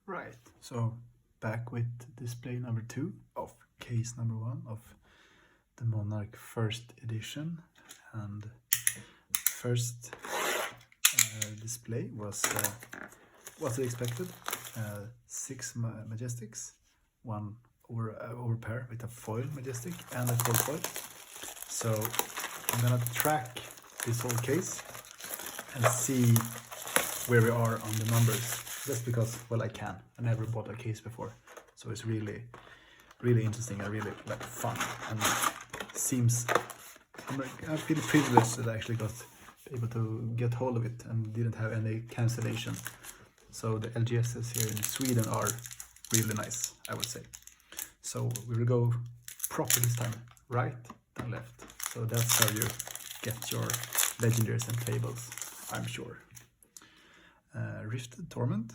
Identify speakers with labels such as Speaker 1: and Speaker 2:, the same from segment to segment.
Speaker 1: Right, so back with display number 2 of case number 1 of the Monarch first edition, and first display was what I expected. 6 Majestics, one over pair with a foil Majestic and a full foil. So I'm gonna track this whole case and see where we are on the numbers, just because, well, I can. I never bought a case before, so it's really interesting and really like fun, and seems I feel privileged that I actually got able to get hold of it and didn't have any cancellation. So the LGSs here in Sweden are really nice, I would say. So we will go proper this time, right and left. So that's how you get your legendaries and fables, I'm sure. Rifted Torment,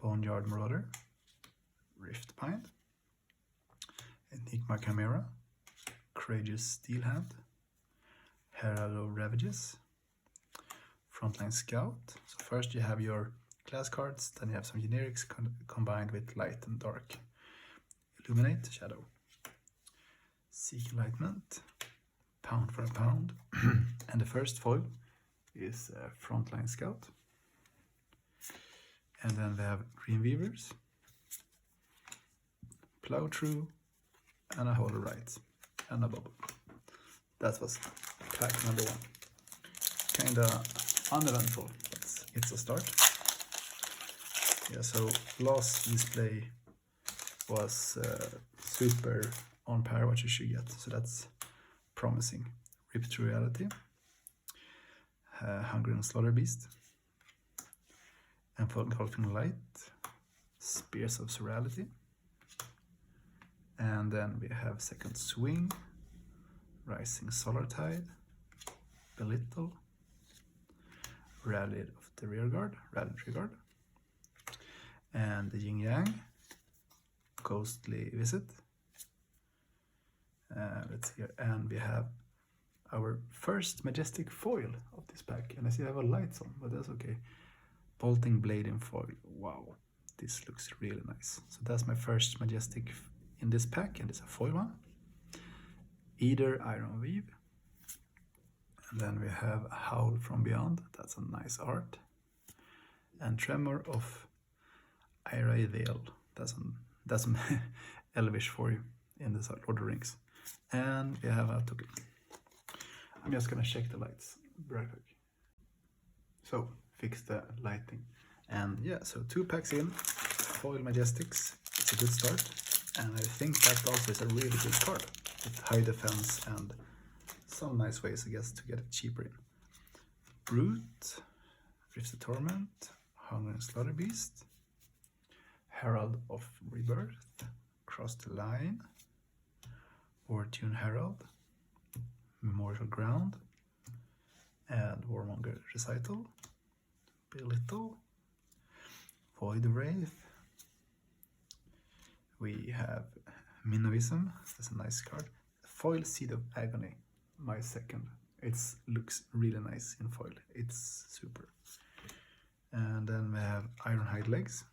Speaker 1: Boneyard Marauder, Riftbind, Enigma Chimera, Courageous Steelhand, Herald of Ravages, Frontline Scout. So first you have your class cards, then you have some generics combined with light and dark. Illuminate, Shadow, Seek Enlightenment, Pound for a Pound, and the first foil is Frontline Scout. And then we have Green Weavers, Plow Through, and a Hollow Right, and a Bubble. That was pack number 1. Kinda uneventful, but it's a start. Yeah, so last display was super on par what you should get, so that's promising. Rip to Reality, Hungry and Slaughter Beast, Engulfing Light, Spears of Surreality, and then we have Second Swing, Rising Solar Tide, Belittle, Rallied of the Rearguard, and the Yin Yang, Ghostly Visit. Let's see here, and we have our first Majestic foil of this pack, and I see I have a lights on, but that's okay. Bolting Blade in foil. Wow, this looks really nice. So that's my first Majestic in this pack, and it's a foil one. Either Iron Weave, and then we have Howl from Beyond. That's a nice art. And Tremor of Ira Veil. That's some Elvish for you in the Lord of the Rings. And we have a token. I'm just gonna check the lights right quick. So fix the lighting, and yeah, so 2 packs in, foil Majestics. It's a good start, and I think that also is a really good card with high defense and some nice ways, I guess, to get it cheaper in. Brute, Rifted Torment, Hungry and Slaughter Beast, Herald of Rebirth, Cross the Line, Fortune Herald, Memorial Ground, and Warmonger Recital, Belittle, Void Wraith. We have Minovism, that's a nice card. Foil Seed of Agony, my second. It looks really nice in foil, it's super. And then we have Ironhide Legs,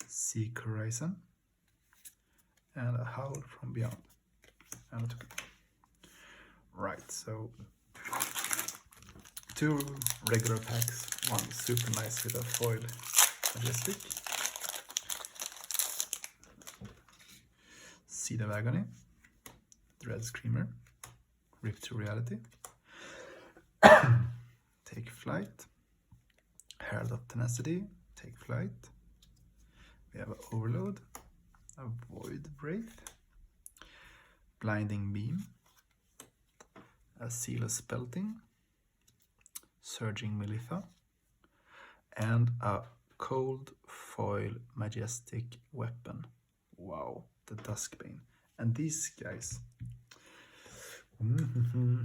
Speaker 1: Seek Horizon, and a Howl from Beyond. And a token. Right, so 2 regular packs, one super nice with a foil Majestic. Seed of Agony, Dread Screamer, Rip to Reality, Take Flight, Herald of Tenacity, Take Flight. We have an Overload, a Void Wraith, Blinding Beam, a Seal of Spelting, Surging Melitha, and a Cold Foil Majestic Weapon. Wow, the Duskbane. And these guys,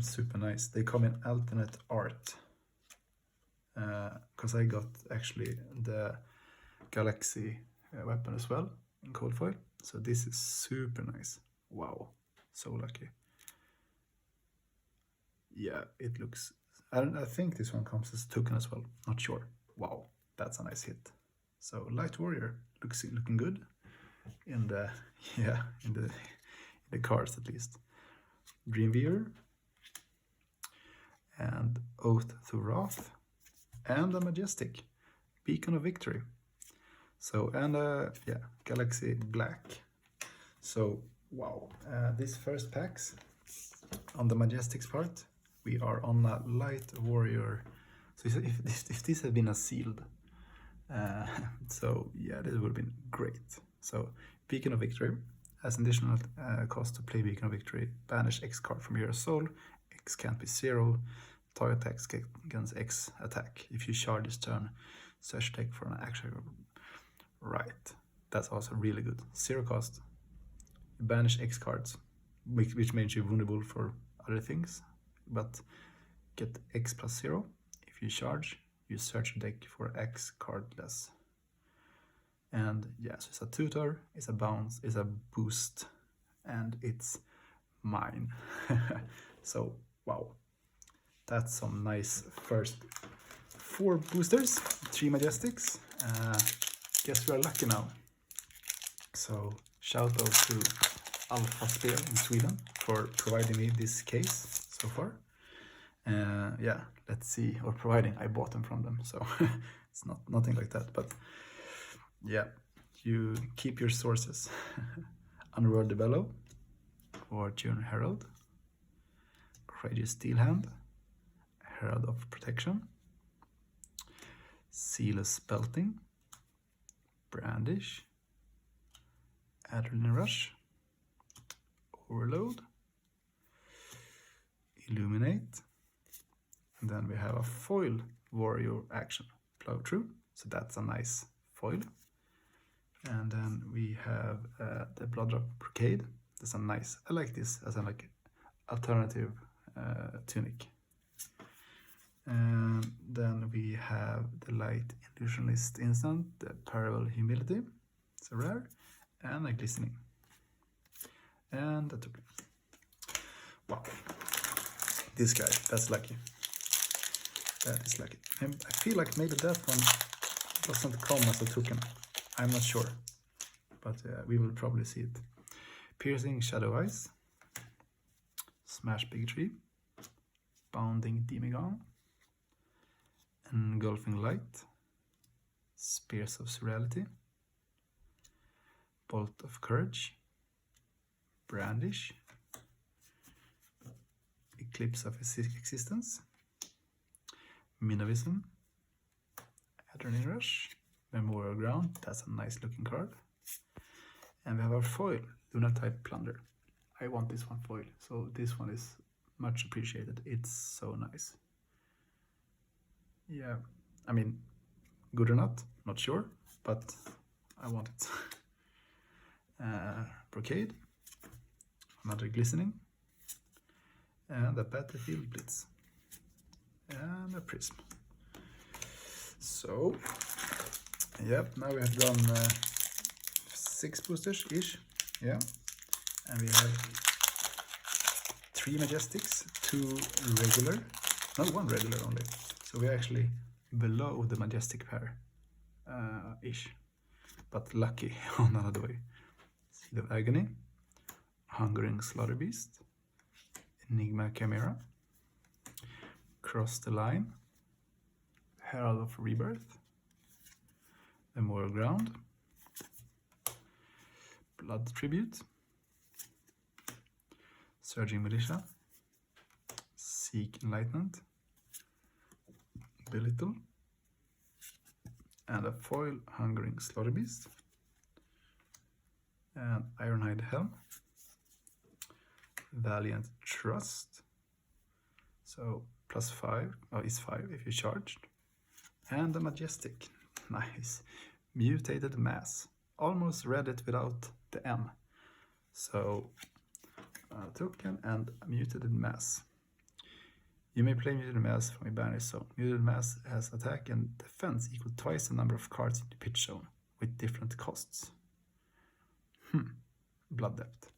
Speaker 1: super nice. They come in alternate art, because I got actually the Galaxy weapon as well in cold foil. So this is super nice. Wow, so lucky. Yeah, it looks, I think this one comes as a token as well, not sure. Wow, that's a nice hit. So Light Warrior looking good in the in the cards at least. Dreamweaver and Oath to Wrath and a Majestic Beacon of Victory. So and yeah, Galaxy Black. So wow, these first packs on the Majestics part, we are on a Light Warrior. So if this had been a sealed, so yeah, this would have been great. So Beacon of Victory has an additional cost to play Beacon of Victory. Banish X card from your soul. X can't be 0. Target attacks against X attack. If you charge this turn, search deck for an action. Right, that's also really good. 0 cost. You banish X cards, which makes you vulnerable for other things, but get X plus 0. If you charge, you search the deck for X card less. And yeah, so it's a tutor, it's a bounce, it's a boost, and it's mine. So wow, that's some nice first 4 boosters, 3 Majestics. Guess we are lucky now. So shout out to Alpha Spel in Sweden for providing me this case so far. Yeah, let's see, or providing, I bought them from them, so it's nothing like that, but yeah, you keep your sources. Unworthy Bellow, Fortune Herald, Courageous Steel Hand, Herald of Protection, Sealess Belting, Brandish, Adrenaline Rush, Overload, Illuminate, and then we have a foil warrior action, Plow Through, so that's a nice foil. And then we have the Blood Brocade. That's a nice, I like this as an like alternative tunic. And then we have the Light Illusionist Instant, the Parallel Humility, it's a rare, and a Glistening. And a token. Wow, this guy, that's lucky. That is lucky. I feel like maybe that one doesn't come as a token. I'm not sure, but we will probably see it. Piercing Shadow Eyes, Smash Bigotry, Bounding Demigod, Engulfing Light, Spears of Surreality, Bolt of Courage, Brandish, Eclipse of Existence, Minovism, Adrenaline Rush, Memorial Ground, that's a nice looking card. And we have our foil, Lunar-type Plunder. I want this one foil, so this one is much appreciated. It's so nice. Yeah, I mean, good or not sure, but I want it. Brocade, another Glistening, and a Battlefield Blitz, and a Prism. So, yep, now we have done 6 boosters-ish, yeah, and we have 3 Majestics, 2 regular, no, 1 regular only, so we're actually below the Majestic pair, ish, but lucky on another way. Seed of Agony, Hungering Slaughter Beast, Enigma Chimera, Cross the Line, Herald of Rebirth, Memorial Ground, Blood Tribute, Surging Militia, Seek Enlightenment, Belittle, and a foil Hungering Slaughter Beast, and Ironhide Helm, Valiant Trust, so +5, is 5 if you charged, and the Majestic, nice, Mutated Mass, almost read it without the M, so token and a Mutated Mass. You may play Mutated Mass from a banish zone. Mutated Mass has attack and defense equal twice the number of cards in the pitch zone with different costs. Blood Depth.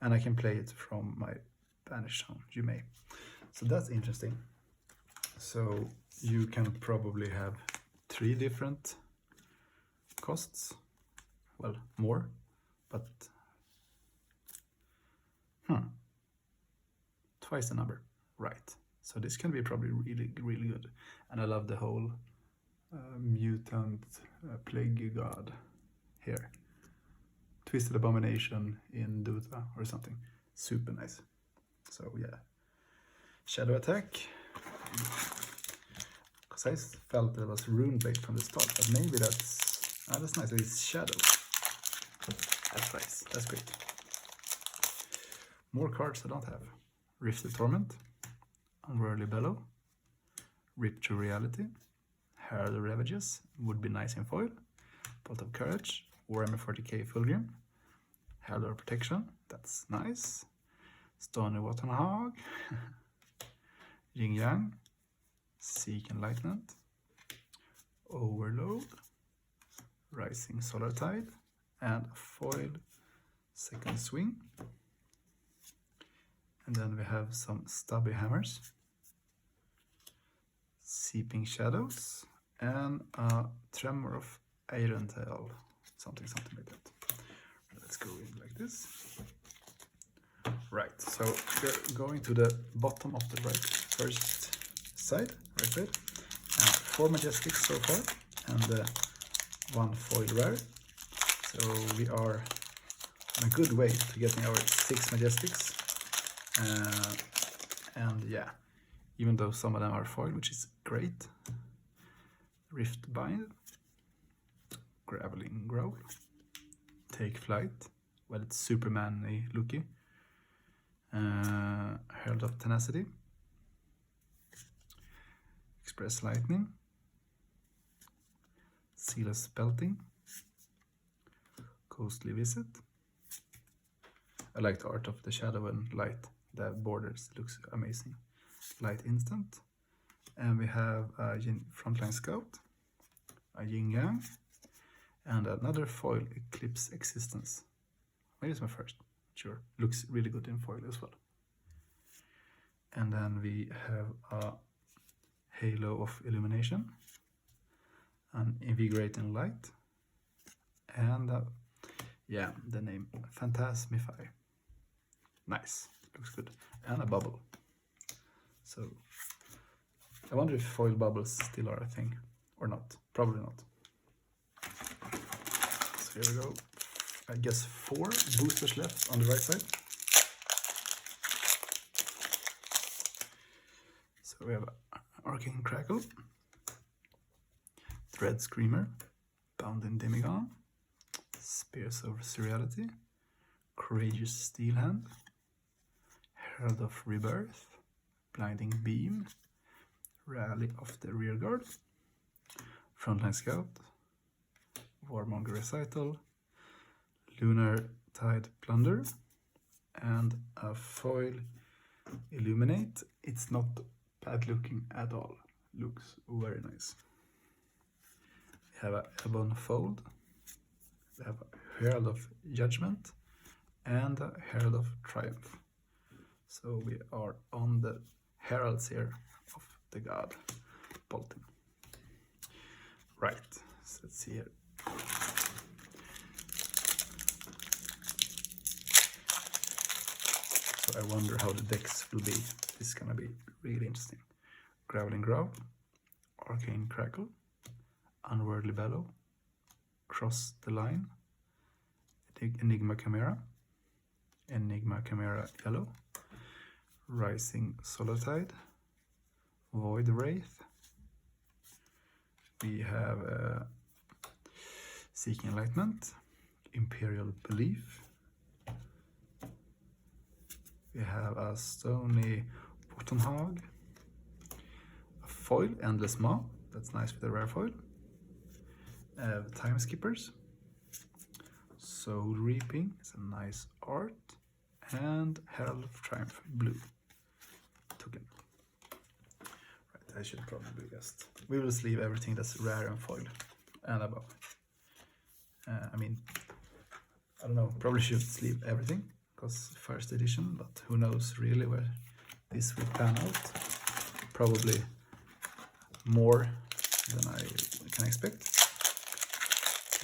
Speaker 1: And I can play it from my banish zone. You may. So that's interesting. So you can probably have 3 different costs, well, more, but twice the number, right? So this can be probably really, really good. And I love the whole mutant plague god here. Twisted Abomination in Dota or something. Super nice. So yeah, Shadow Attack. Because I felt that it was Runeblade from the start, but maybe that's nice. It's Shadow. That's nice. That's great. More cards I don't have. Rifted Torment, Unworldly Bellow, Rip to Reality, Herald of Ravages, would be nice in foil, Bolt of Courage, Warhammer 40k Fulgrim, Herald of Protection, that's nice, Stony Waterhog, Yin Yang, Seek Enlightenment, Overload, Rising Solar Tide, and foil Second Swing. And then we have some Stubby Hammers, Seeping Shadows, and a Tremor of Irontail, something like that. Let's go in like this. Right, so we're going to the bottom of the first side, right side. 4 Majestics so far, and 1 foil rare. So we are on a good way to getting our 6 Majestics. And yeah, even though some of them are foil, which is great. Rift Bind, Graveling Growl, Take Flight, well, it's Superman-y looky, Herald of Tenacity, Express Lightning, Sealess Belting, Ghostly Visit. I like the art of the shadow and light. The borders looks amazing. Light Instant. And we have a Frontline Scout, a Yin Yang, and another foil Eclipse Existence. Maybe it's my first. Sure. Looks really good in foil as well. And then we have a Halo of Illumination, an Invigorating Light, and yeah, the name Phantasmify. Nice. Looks good. And a bubble. So I wonder if foil bubbles still are a thing or not. Probably not. So here we go. I guess 4 boosters left on the right side. So we have Arcane Crackle, Dread Screamer, Bound in Demigon, Spears of Surreality, Courageous Steelhand, Herald of Rebirth, Blinding Beam, Rally of the Rearguard, Frontline Scout, Warmonger Recital, Lunar Tide Plunder, and a foil Illuminate. It's not bad looking at all. Looks very nice. We have a Ebon Fold, we have a Herald of Judgment, and a Herald of Triumph. So we are on the heralds here of the god bolting. Right, so let's see here. So I wonder how the decks will be. This is gonna be really interesting. Graveling Growl, Arcane Crackle, Unworldly Bellow, Cross the Line, Enigma Chimera, Enigma Chimera Yellow, Rising Solar Tide, Void Wraith. We have Seeking Enlightenment, Imperial Belief. We have a Stony Waterhog, a foil Endless Maw. That's nice with the rare foil. Time Skippers, Soul Reaping, it's a nice art, and Herald of Triumph Blue token. Right, I should probably guess. We will sleeve everything that's rare and foil and above. I mean, I don't know, probably should sleeve everything because first edition, but who knows really where this will pan out. Probably more than I can expect.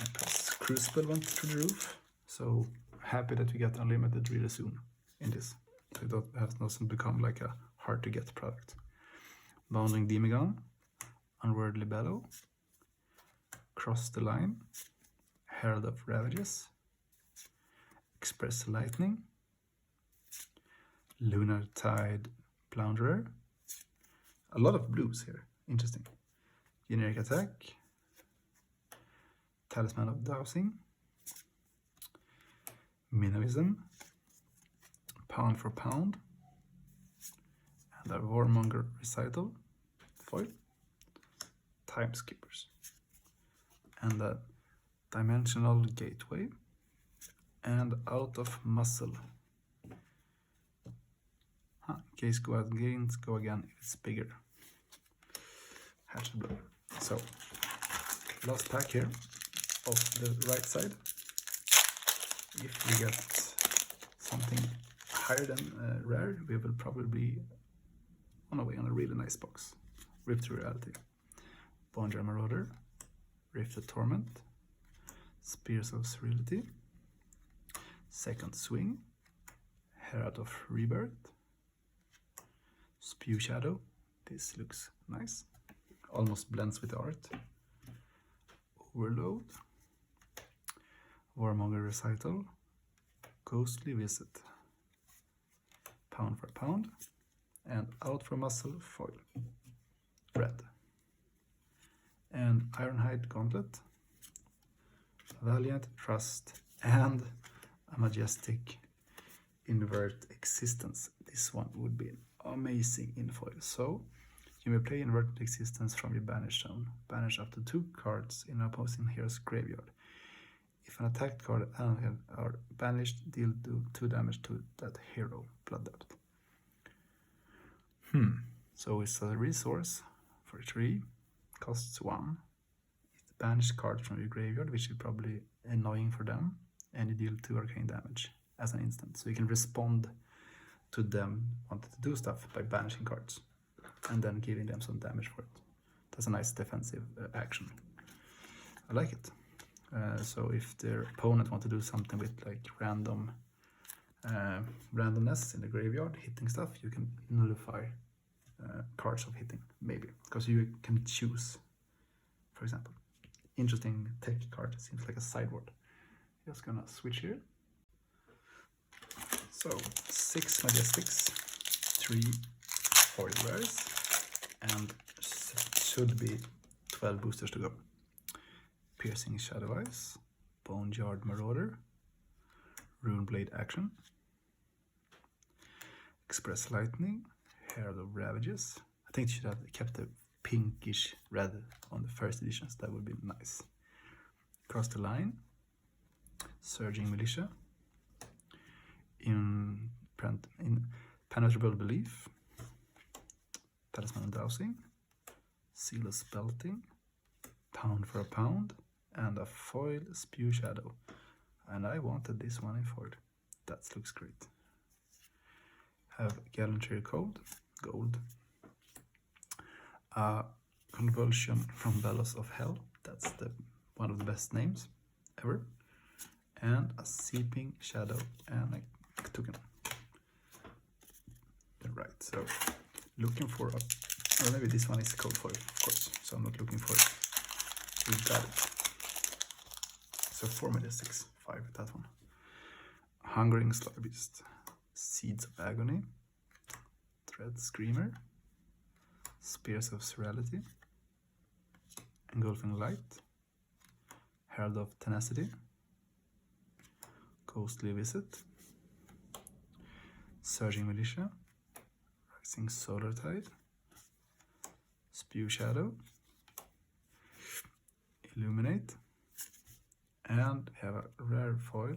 Speaker 1: And Crucible went through the roof, so happy that we get unlimited really soon in this. So it doesn't become like a hard to get product. Bounding Demigon, Unworldly Bellow, Cross the Line, Herald of Ravages, Express Lightning, Lunar Tide Plunderer. A lot of blues here, interesting. Generic Attack, Talisman of Dowsing, Minoism, Pound for Pound, and a Warmonger Recital foil, Time Skippers, and a Dimensional Gateway, and Out of Muscle. Case go against, go again if it's bigger. Hatchet Blow. So, last pack here of the right side. If we get something higher than rare, we will probably be on our way on a really nice box. Rift to Reality, Bonjar Marauder, Rifted Torment, Spears of Serenity, Second Swing, Herald of Rebirth, Spew Shadow. This looks nice, almost blends with the art. Overload, Warmonger Recital, Ghostly Visit, Pound for Pound, and Out for Muscle foil, red, and Ironhide Gauntlet, Valiant Trust, and a Majestic Invert Existence. This one would be amazing in foil. So you may play Inverted Existence from your banish zone. Banish up to 2 cards in an opposing hero's graveyard. If an attacked card and are banished, deal 2 damage to that hero. Blood Depth. So it's a resource for 3, costs 1. It's banished card from your graveyard, which is probably annoying for them, and you deal 2 arcane damage as an instant. So you can respond to them wanting to do stuff by banishing cards and then giving them some damage for it. That's a nice defensive action. I like it. So if their opponent wants to do something with like randomness in the graveyard, hitting stuff, you can nullify cards of hitting, maybe, because you can choose, for example. Interesting tech card, seems like a sideboard. Just gonna switch here. So 6 Majestics, 3 foil rares, and should be 12 boosters to go. Piercing Shadow Eyes, Boneyard Marauder, Runeblade Action, Express Lightning, Herald of Ravages. I think they should have kept the pinkish red on the first editions, that would be nice. Cross the Line, Surging Militia, Impenetrable Belief, Talisman of Dowsing, Seal of Spelting, Pound for a Pound, and a foil Spew Shadow. And I wanted this one in foil. That looks great. Have Gallantry Gold, Convulsion from Bellows of Hell. That's one of the best names ever. And a Seeping Shadow and a token. Right, so looking for a, or maybe this one is cold foil, of course, so I'm not looking for it. We got it. So 4 Majestics, 5, that one. Hungering Slaughter Beast, Seeds of Agony, Dread Screamer, Spears of Serenity, Engulfing Light, Herald of Tenacity, Ghostly Visit, Surging Militia, Rising Solar Tide, Spew Shadow, Illuminate, and we have a rare foil,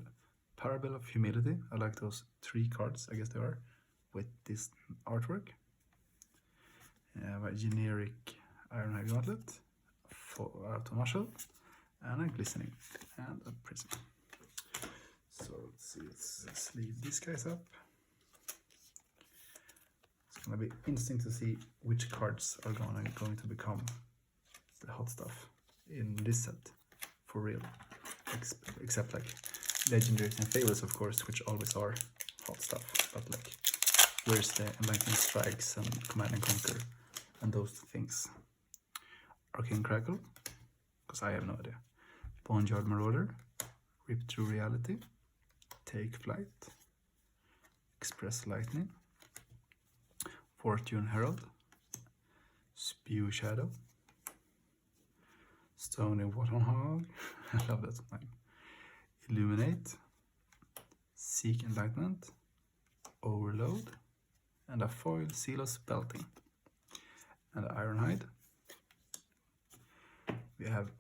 Speaker 1: Parable of Humility. I like those 3 cards, I guess they are, with this artwork. We have a generic Ironhide Gauntlet, Out of Muscle, and a Glistening, and a Prism. So let's see, let's leave these guys up. It's gonna be interesting to see which cards are going to become the hot stuff in this set, for real. except like legendaries and favorites, of course, which always are hot stuff. But like, where's the Enlightening Strikes and Command and Conquer and those things? Arcane Crackle, because I have no idea. Boneyard Marauder, Rip Through Reality, Take Flight, Express Lightning, Fortune Herald, Spew Shadow, Stony Warthog, I love that name, Illuminate, Seek Enlightenment, Overload, and a foil Sealess Belting, and Ironhide. We have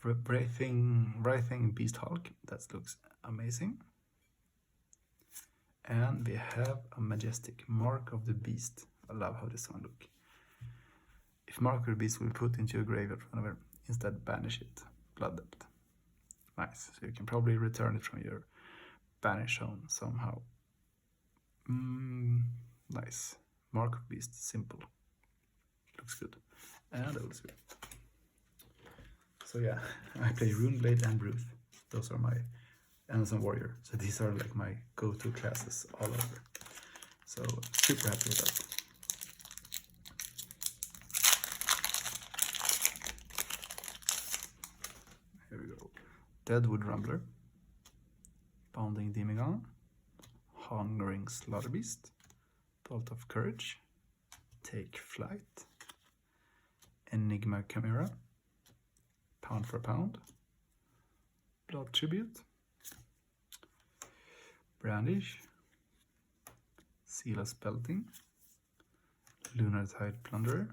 Speaker 1: Writhing Beast Hulk, that looks amazing. And we have a majestic Mark of the Beast. I love how this one looks. If Mark of the Beast will be put into your graveyard whenever, instead banish it. Blood Depth. Nice. So you can probably return it from your banish zone somehow. Nice. Mark of the Beast, simple. Looks good. And that looks good. So yeah, I play Runeblade and Ruth. Those are my, and some Warrior. So these are like my go-to classes all over. So super happy with that. Here we go. Deadwood Rumbler, Bounding Demigod, Hungering Slaughterbeast, Bolt of Courage, Take Flight, Enigma Chimera, Pound for Pound, Blood Tribute, Brandish, Sealess Belting, Lunar Tide Plunderer,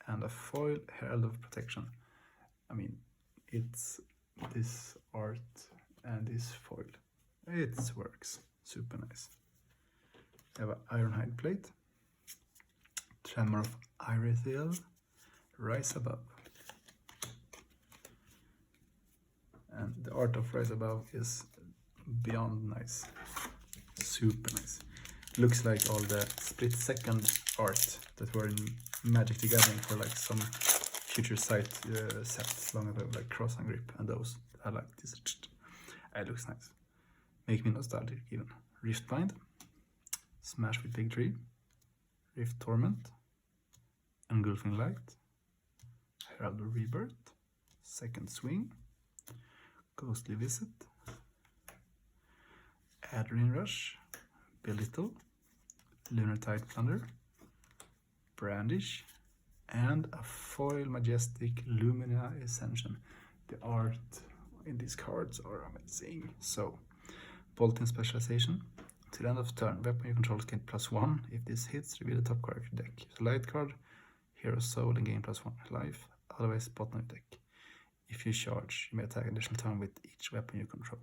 Speaker 1: and a foil Herald of Protection. I mean, it's this art and this foil. It works. Super nice. I have an Ironhide Plate, Tremor of Irithyll, Rise Above. And the art of Rise Above is beyond nice. Super nice. Looks like all the split-second art that were in Magic the Gathering for like some future sight sets long ago, like Cross and Grip and those. I like this. It looks nice. Make me nostalgic even. Riftbind, Smash with Big Tree, Rift Torment, Engulfing Light, Herald of Rebirth, Second Swing, Ghostly Visit, Adrenaline Rush, Belittle, Lunar Tide Plunder, Brandish, and a foil majestic Lumina Ascension. The art in these cards are amazing. So, Bolting Specialization. Till the end of turn, weapon you control gain +1. If this hits, reveal the top card of your deck. Use a light card, Hero Soul, and gain +1 life. Otherwise, bottom of your deck. If you charge, you may attack an additional turn with each weapon you control.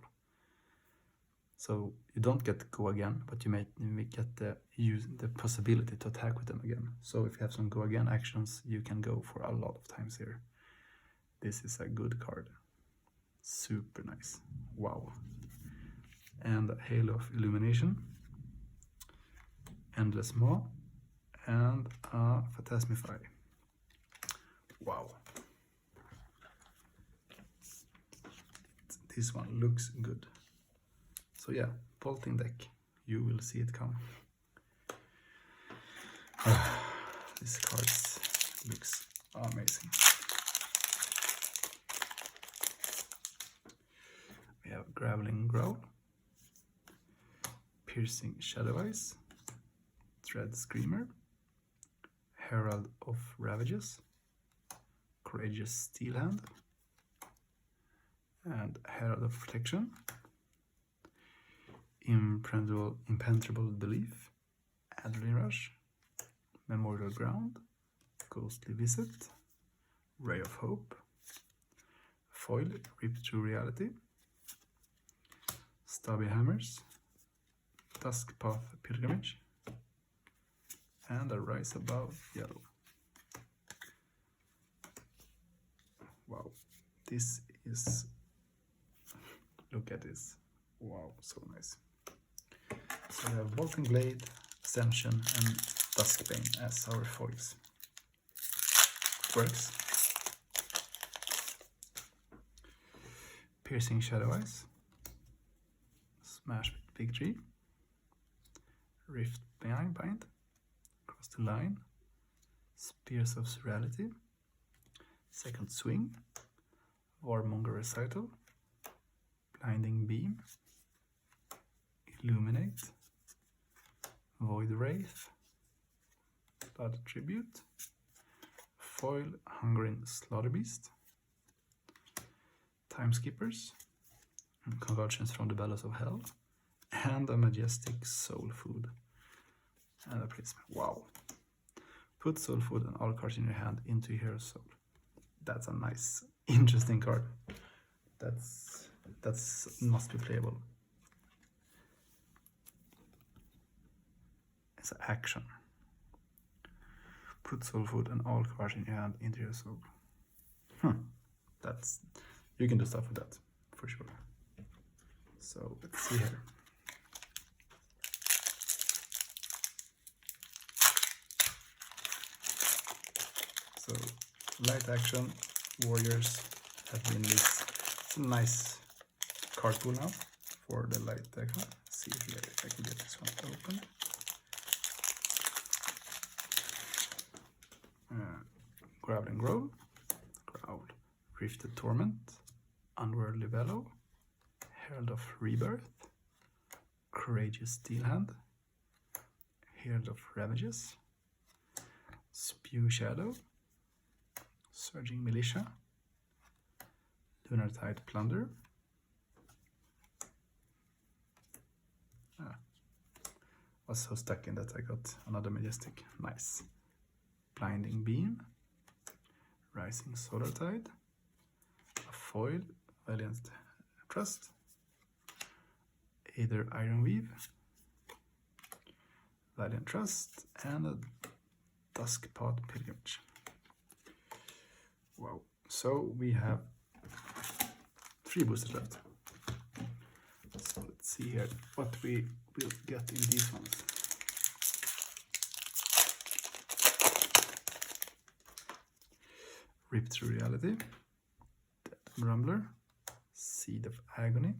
Speaker 1: So you don't get go again, but you may get the possibility to attack with them again. So if you have some go again actions, you can go for a lot of times here. This is a good card. Super nice. Wow. And a Halo of Illumination, Endless Maw, and a Phantasmify. Wow. This one looks good. So yeah, Bolting deck. You will see it come. This card looks amazing. We have Graveling Growl, Piercing Shadow Eyes, Dread Screamer, Herald of Ravages, Courageous Steel Hand, and Herald of Protection, Impenetrable Belief, Adrenaline Rush, Memorial Ground, Ghostly Visit, Ray of Hope, Foil Rip Through Reality, Stubby Hammers, Dusk Path Pilgrimage, and a Rise Above Yellow. Wow, this is, look at this. Wow, so nice. So we have Bolting Blade, Ascension, and Duskbane as our foils. Works. Piercing Shadow Eyes, Smash with Big Tree, Rift Bind, Cross the Line, Spears of Surreality, Second Swing, Warmonger Recital, Blinding Beam, Illuminate, Void Wraith, Blood Tribute, Foil Hungering Slaughterbeast, Time Skippers, Convergence from the Bellows of Hell, and a Majestic Soul Food. And a Prism. Wow. Put Soul Food and all cards in your hand into Hero Soul. That's a nice, interesting card. That's must be playable. It's an action. Put Soul Food and all cards in your hand into your soul. That's, you can do stuff with that for sure. So let's see here. So light action warriors have been this. It's a nice card pool now for the light action. Let's see here if I can get this one open. Growl and Growl, Rifted Torment, Unworldly Bellow, Herald of Rebirth, Courageous Steelhand, Herald of Ravages, Spew Shadow, Surging Militia, Lunar Tide Plunder, was so stuck in that I got another Majestic, nice, Blinding Beam, Rising Solar Tide, a foil, Valiant Trust, Aether Ironweave, Valiant Trust, and a Duskpod Pilgrimage. Wow, so we have 3 boosters left. So let's see here what we will get in these ones. Rip Through Reality, Dead Rumbler, Seed of Agony,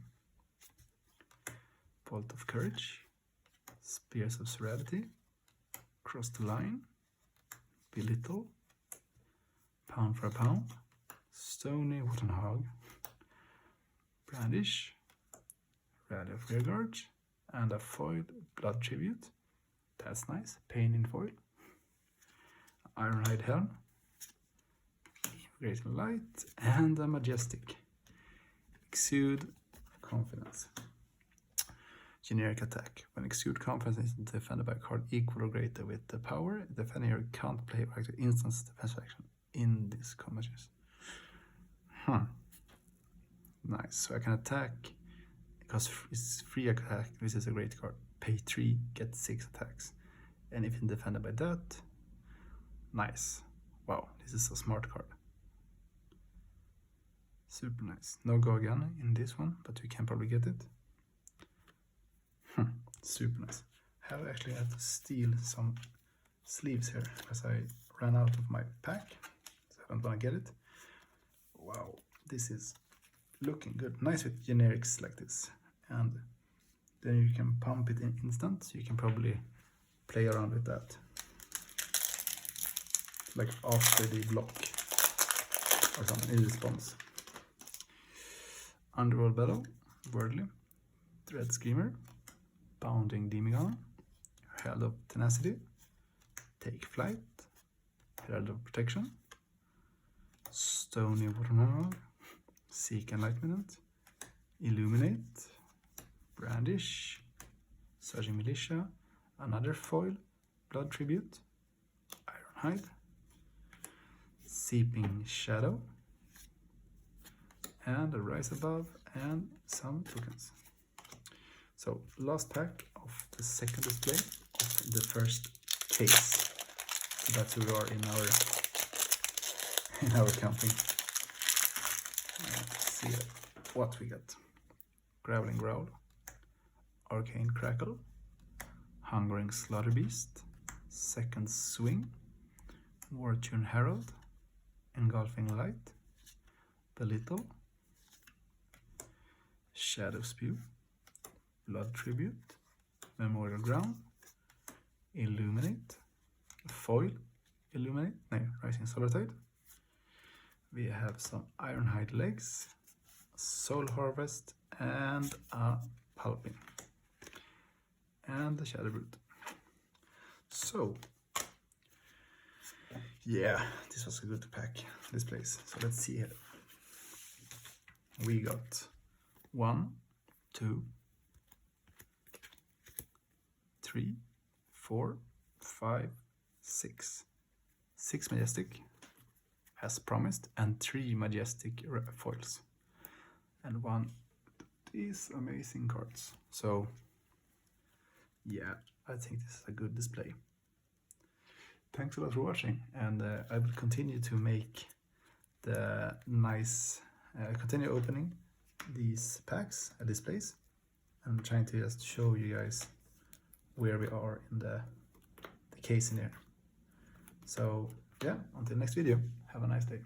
Speaker 1: Bolt of Courage, Spears of Surreality, Cross the Line, Belittle, Pound for a Pound, Stony Wottenhog, Brandish, Rally of Rearguard, and a foiled Blood Tribute. That's nice. Pain in foil. Ironhide Helm, Great Light, and a Majestic. Exude Confidence. Generic attack. When Exude Confidence is defended by a card equal or greater with the power, the defender can't play or active instance defensive action in this combat. Nice. So I can attack because it's free attack. This is a great card. Pay 3, get 6 attacks. And if it's defended by that, nice. Wow, this is a smart card. Super nice. No go again in this one, but we can probably get it. Super nice. I have actually had to steal some sleeves here because I ran out of my pack. So I don't want to get it. Wow, this is looking good. Nice with generics like this. And then you can pump it in instant. So you can probably play around with that. Like after the block or something in response. Underworld Bellow, Wordly, Dread Screamer, Bounding Demigod, Herald of Tenacity, Take Flight, Herald of Protection, Stony Wottenhog, Seek Enlightenment, Illuminate, Brandish, Surging Militia, another foil, Blood Tribute, Ironhide, Seeping Shadow, and a Rise Above, and some tokens. So last pack of the second display of the first case. So that's where we are in our counting. Let's see what we get. Growling Growl, Arcane Crackle, Hungering Slaughterbeast, Second Swing, Wartune Herald, Engulfing Light, Belittle, Shadow Spew, Blood Tribute, Memorial Ground, Illuminate, Foil, Illuminate, no, Rising Solar Tide. We have some Ironhide Legs, Soul Harvest, and a Pulping, and the Shadow Brute. So, yeah, this was a good pack, this place. So let's see here. We got 1, 2, 3, 4, 5, 6. 6 Majestic, as promised, and 3 Majestic foils. And 1 these amazing cards. So, yeah, I think this is a good display. Thanks a lot for watching, and I will continue to make the nice, continue opening these packs at this place. I'm trying to just show you guys where we are in the case in here. So yeah, until next video, have a nice day.